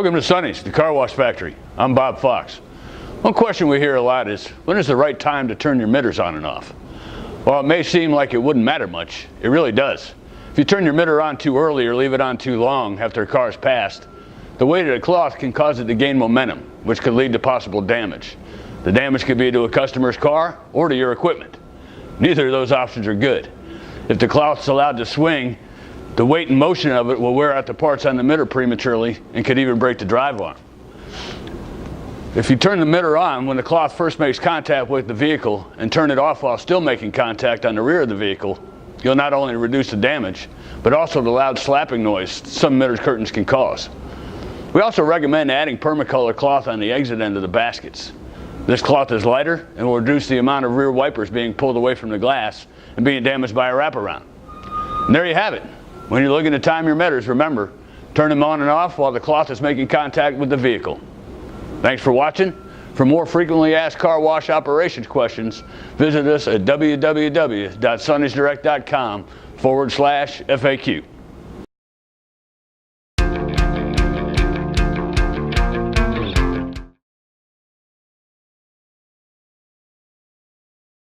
Welcome to Sonny's, the car wash factory. I'm Bob Fox. One question we hear a lot is, when is the right time to turn your mitters on and off? While it may seem like it wouldn't matter much, it really does. If you turn your mitter on too early or leave it on too long after a car's passed, the weight of the cloth can cause it to gain momentum, which could lead to possible damage. The damage could be to a customer's car or to your equipment. Neither of those options are good. If the cloth's allowed to swing, the weight and motion of it will wear out the parts on the mitter prematurely and could even break the drive arm. If you turn the mitter on when the cloth first makes contact with the vehicle and turn it off while still making contact on the rear of the vehicle, you'll not only reduce the damage, but also the loud slapping noise some mitter curtains can cause. We also recommend adding Permacolor cloth on the exit end of the baskets. This cloth is lighter and will reduce the amount of rear wipers being pulled away from the glass and being damaged by a wraparound. And there you have it. When you're looking to time your mitters, remember, turn them on and off while the cloth is making contact with the vehicle. Thanks for watching. For more frequently asked car wash operations questions, visit us at www.sonnysdirect.com/FAQ.